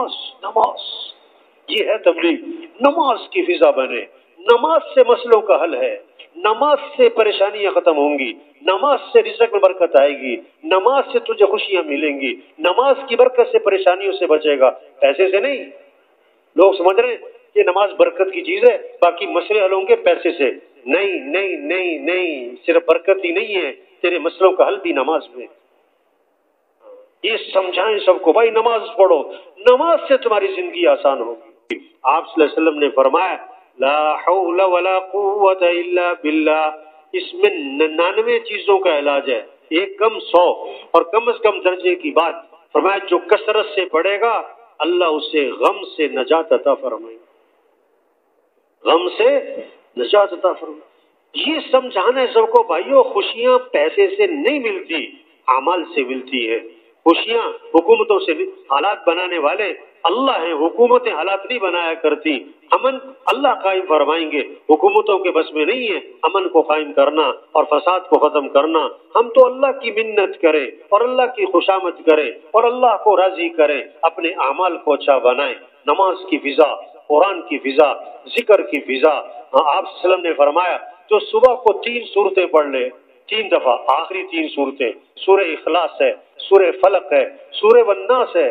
نماز نماز، یہ ہے تبلیغ۔ نماز کی فضا بنے، نماز سے مسئلوں کا حل ہے، نماز سے پریشانیاں ختم ہوں گی، نماز سے رزق میں برکت آئے گی، نماز سے تجھے خوشیاں ملیں گی، نماز کی برکت سے پریشانیوں سے بچے گا، پیسے سے نہیں۔ لوگ سمجھ رہے ہیں کہ نماز برکت کی چیز ہے، باقی مسئلے حل ہوں گے پیسے سے۔ نہیں نہیں نہیں نہیں، صرف برکت ہی نہیں ہے، تیرے مسئلوں کا حل بھی نماز میں۔ یہ سمجھائیں سب کو، بھائی نماز پڑھو، نماز سے تمہاری زندگی آسان ہوگی۔ آپ صلی اللہ علیہ وسلم نے فرمایا لا حول ولا قوت الا باللہ، اس میں 99 چیزوں کا علاج ہے، ایک کم 100 اور کم از کم درجے کی بات۔ فرمایا جو کثرت سے پڑھے گا اللہ اسے غم سے نجات عطا فرمائے، غم سے نجات عطا فرمائے۔ یہ سمجھانا ہے سب کو، بھائیو خوشیاں پیسے سے نہیں ملتی، اعمال سے ملتی ہے۔ خوشیاں حکومتوں سے نہیں، حالات بنانے والے اللہ ہیں، حکومتیں حالات نہیں بنایا کرتی۔ امن اللہ قائم فرمائیں گے، حکومتوں کے بس میں نہیں ہے امن کو قائم کرنا اور فساد کو ختم کرنا۔ ہم تو اللہ کی منت کریں اور اللہ کی خوشامد کریں اور اللہ کو راضی کریں، اپنے اعمال کو اچھا بنائیں۔ نماز کی فضا، قرآن کی فضا، ذکر کی فضا۔ آپ صلی اللہ علیہ وسلم نے فرمایا جو صبح کو 3 سورتیں پڑھ لے، 3 دفعہ، آخری 3 سورتیں، سورہ اخلاص ہے، سورہ فلق ہے، سورہ والناس ہے۔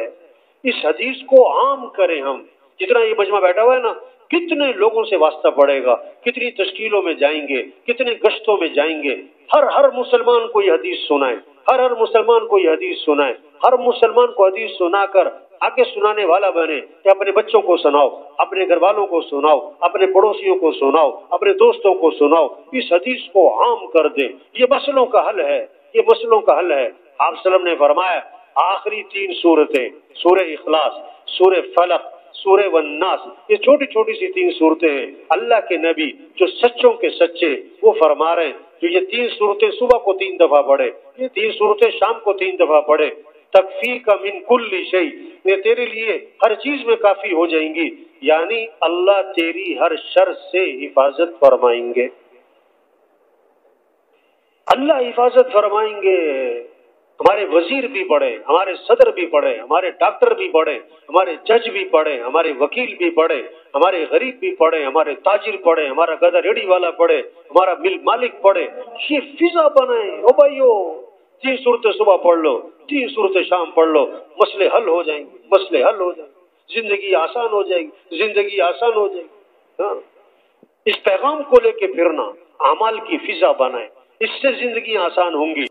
اس حدیث کو عام کریں ہم، جتنا یہ مجمع بیٹھا ہوا ہے نا، کتنے لوگوں سے واسطہ پڑے گا، کتنی تشکیلوں میں جائیں گے، کتنے گشتوں میں جائیں گے۔ ہر مسلمان کو یہ حدیث سنائیں، ہر مسلمان کو یہ حدیث سنائیں، ہر مسلمان کو حدیث سنا کر آگے سنانے والا بنے، کہ اپنے بچوں کو سناؤ، اپنے گھر والوں کو سناؤ، اپنے پڑوسیوں کو سناؤ، اپنے دوستوں کو سناؤ، اس حدیث کو عام کر دیں۔ یہ مسئلوں کا حل ہے، یہ مسئلوں کا حل ہے۔ آپ صلی اللہ علیہ وسلم نے فرمایا آخری 3 سورتیں، سورہ اخلاص، سورہ فلق، سورہ والناس، یہ چھوٹی چھوٹی سی 3 صورتیں ہیں۔ اللہ کے نبی جو سچوں کے سچے، وہ فرما رہے ہیں جو یہ 3 صورتیں صبح کو 3 دفعہ پڑھے، یہ 3 صورتیں شام کو 3 دفعہ پڑھے، تکفیک من کل شیء، یہ تیرے لیے ہر چیز میں کافی ہو جائیں گی، یعنی اللہ تیری ہر شر سے حفاظت فرمائیں گے، اللہ حفاظت فرمائیں گے۔ ہمارے وزیر بھی پڑھے، ہمارے صدر بھی پڑھے، ہمارے ڈاکٹر بھی پڑھے، ہمارے جج بھی پڑھے، ہمارے وکیل بھی پڑھے، ہمارے غریب بھی پڑھے، ہمارے تاجر پڑھے، ہمارا گدھا ریڑھی والا پڑھے، ہمارا مل مالک پڑھے۔ یہ فضا بنائیں۔ او بھائیو 3 صورتیں صبح پڑھ لو، 3 صورتیں شام پڑھ لو، مسئلے حل ہو جائیں گے، مسئلے حل ہو جائیں گے، زندگی آسان ہو جائے گی، زندگی آسان ہو جائے گی۔ ہاں، اس پیغام کو لے کے پھرنا، اعمال کی فضا بنائیں، اس سے زندگی آسان ہوں گی۔